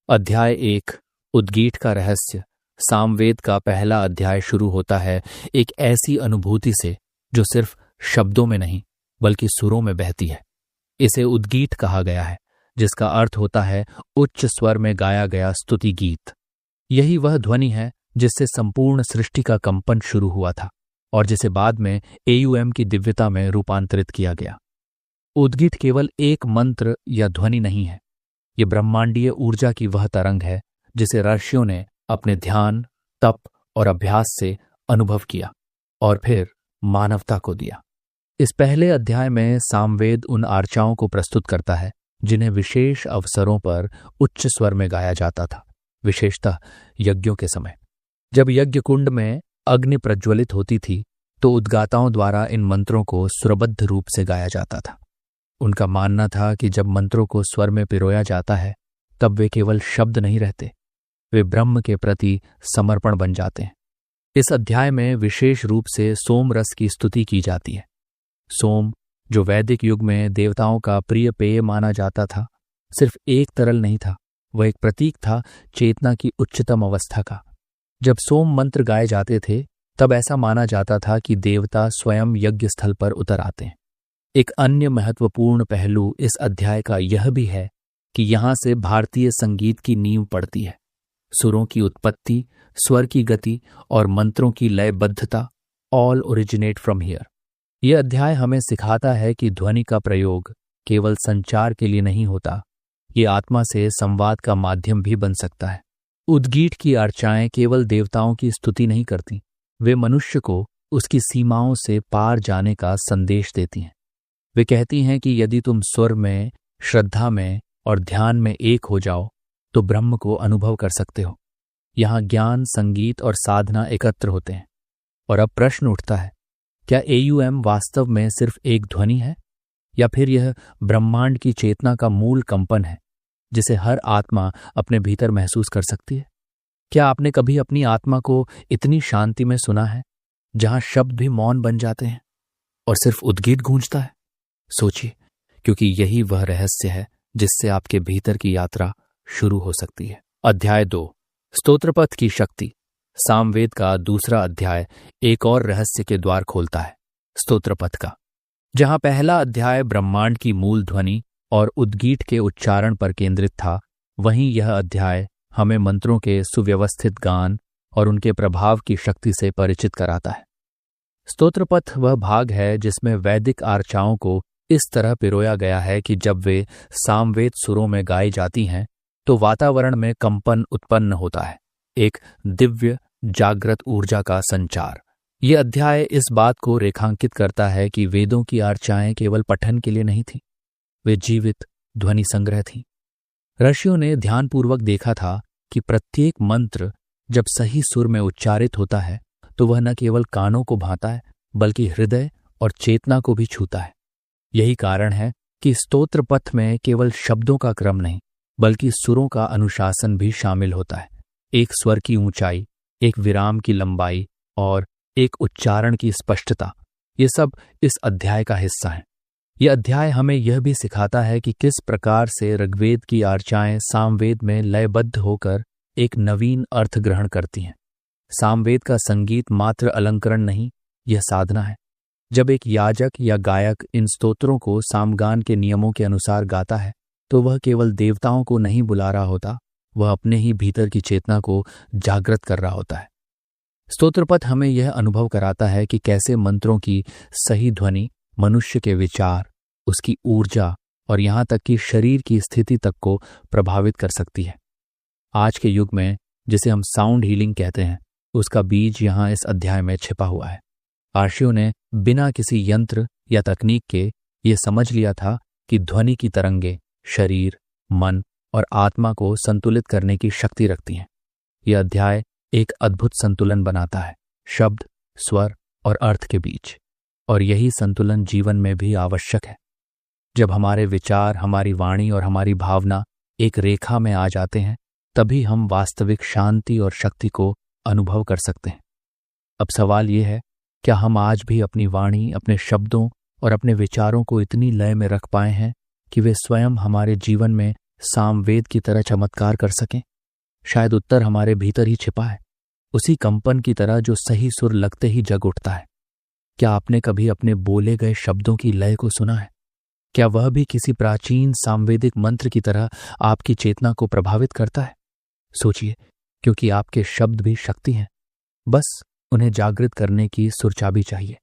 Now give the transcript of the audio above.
अध्याय 1 उद्गीठ का रहस्य। सामवेद का पहला अध्याय शुरू होता है एक ऐसी अनुभूति से जो सिर्फ शब्दों में नहीं बल्कि सुरों में बहती है। इसे उद्गीठ कहा गया है, जिसका अर्थ होता है उच्च स्वर में गाया गया स्तुति गीत। यही वह ध्वनि है जिससे संपूर्ण सृष्टि का कंपन शुरू हुआ था और जिसे बाद में AUM की दिव्यता में रूपांतरित किया गया। उद्गीठ केवल एक मंत्र या ध्वनि नहीं है, ये ब्रह्मांडीय ऊर्जा की वह तरंग है जिसे ऋषियों ने अपने ध्यान, तप और अभ्यास से अनुभव किया और फिर मानवता को दिया। इस पहले अध्याय में सामवेद उन आर्चाओं को प्रस्तुत करता है जिन्हें विशेष अवसरों पर उच्च स्वर में गाया जाता था, विशेषतः यज्ञों के समय। जब यज्ञ कुंड में अग्नि प्रज्वलित होती थी तो उद्गाताओं द्वारा इन मंत्रों को सुरबद्ध रूप से गाया जाता था। उनका मानना था कि जब मंत्रों को स्वर में पिरोया जाता है तब वे केवल शब्द नहीं रहते, वे ब्रह्म के प्रति समर्पण बन जाते हैं। इस अध्याय में विशेष रूप से सोम रस की स्तुति की जाती है। सोम, जो वैदिक युग में देवताओं का प्रिय पेय माना जाता था, सिर्फ एक तरल नहीं था, वह एक प्रतीक था चेतना की उच्चतम अवस्था का। जब सोम मंत्र गाए जाते थे तब ऐसा माना जाता था कि देवता स्वयं यज्ञ स्थल पर उतर आते हैं। एक अन्य महत्वपूर्ण पहलू इस अध्याय का यह भी है कि यहाँ से भारतीय संगीत की नींव पड़ती है। सुरों की उत्पत्ति, स्वर की गति और मंत्रों की लयबद्धता ऑल ओरिजिनेट फ्रॉम हियर। यह अध्याय हमें सिखाता है कि ध्वनि का प्रयोग केवल संचार के लिए नहीं होता, ये आत्मा से संवाद का माध्यम भी बन सकता है। उद्गीठ की अर्चाएं केवल देवताओं की स्तुति नहीं करती, वे मनुष्य को उसकी सीमाओं से पार जाने का संदेश देती हैं। वे कहती हैं कि यदि तुम स्वर में, श्रद्धा में और ध्यान में एक हो जाओ तो ब्रह्म को अनुभव कर सकते हो। यहाँ ज्ञान, संगीत और साधना एकत्र होते हैं। और अब प्रश्न उठता है, क्या AUM वास्तव में सिर्फ एक ध्वनि है या फिर यह ब्रह्मांड की चेतना का मूल कंपन है जिसे हर आत्मा अपने भीतर महसूस कर सकती है? क्या आपने कभी अपनी आत्मा को इतनी शांति में सुना है जहां शब्द भी मौन बन जाते हैं और सिर्फ उद्गीठ गूंजता है? सोचिए, क्योंकि यही वह रहस्य है जिससे आपके भीतर की यात्रा शुरू हो सकती है। अध्याय 2 स्तोत्रपथ की शक्ति। सामवेद का दूसरा अध्याय एक और रहस्य के द्वार खोलता है, स्तोत्रपथ का। जहां पहला अध्याय ब्रह्मांड की मूल ध्वनि और उद्गीठ के उच्चारण पर केंद्रित था, वहीं यह अध्याय हमें मंत्रों के सुव्यवस्थित गान और उनके प्रभाव की शक्ति से परिचित कराता है। स्तोत्रपथ वह भाग है जिसमें वैदिक आर्चाओं को इस तरह पिरोया गया है कि जब वे सामवेद सुरों में गाई जाती हैं तो वातावरण में कंपन उत्पन्न होता है, एक दिव्य जागृत ऊर्जा का संचार। ये अध्याय इस बात को रेखांकित करता है कि वेदों की आर्चाएं केवल पठन के लिए नहीं थीं, वे जीवित ध्वनि संग्रह थीं। ऋषियों ने ध्यानपूर्वक देखा था कि प्रत्येक मंत्र जब सही सुर में उच्चारित होता है तो वह न केवल कानों को भाता है बल्कि हृदय और चेतना को भी छूता है। यही कारण है कि स्तोत्र पथ में केवल शब्दों का क्रम नहीं बल्कि सुरों का अनुशासन भी शामिल होता है। एक स्वर की ऊंचाई, एक विराम की लंबाई और एक उच्चारण की स्पष्टता, ये सब इस अध्याय का हिस्सा है। यह अध्याय हमें यह भी सिखाता है कि किस प्रकार से ऋग्वेद की आर्चाएं सामवेद में लयबद्ध होकर एक नवीन अर्थ ग्रहण करती हैं। सामवेद का संगीत मात्र अलंकरण नहीं, यह साधना है। जब एक याजक या गायक इन स्तोत्रों को सामगान के नियमों के अनुसार गाता है तो वह केवल देवताओं को नहीं बुला रहा होता, वह अपने ही भीतर की चेतना को जागृत कर रहा होता है। स्तोत्रपथ हमें यह अनुभव कराता है कि कैसे मंत्रों की सही ध्वनि मनुष्य के विचार, उसकी ऊर्जा और यहाँ तक कि शरीर की स्थिति तक को प्रभावित कर सकती है। आज के युग में जिसे हम साउंड हीलिंग कहते हैं, उसका बीज यहाँ इस अध्याय में छिपा हुआ है। ऋषियों ने बिना किसी यंत्र या तकनीक के ये समझ लिया था कि ध्वनि की तरंगे शरीर, मन और आत्मा को संतुलित करने की शक्ति रखती हैं। यह अध्याय एक अद्भुत संतुलन बनाता है, शब्द, स्वर और अर्थ के बीच। और यही संतुलन जीवन में भी आवश्यक है। जब हमारे विचार, हमारी वाणी और हमारी भावना एक रेखा में आ जाते हैं तभी हम वास्तविक शांति और शक्ति को अनुभव कर सकते हैं। अब सवाल यह है, क्या हम आज भी अपनी वाणी, अपने शब्दों और अपने विचारों को इतनी लय में रख पाए हैं कि वे स्वयं हमारे जीवन में सामवेद की तरह चमत्कार कर सकें? शायद उत्तर हमारे भीतर ही छिपा है, उसी कंपन की तरह जो सही सुर लगते ही जग उठता है। क्या आपने कभी अपने बोले गए शब्दों की लय को सुना है? क्या वह भी किसी प्राचीन सांवेदिक मंत्र की तरह आपकी चेतना को प्रभावित करता है? सोचिए, क्योंकि आपके शब्द भी शक्ति हैं, बस उन्हें जागृत करने की सुरचाबी चाहिए।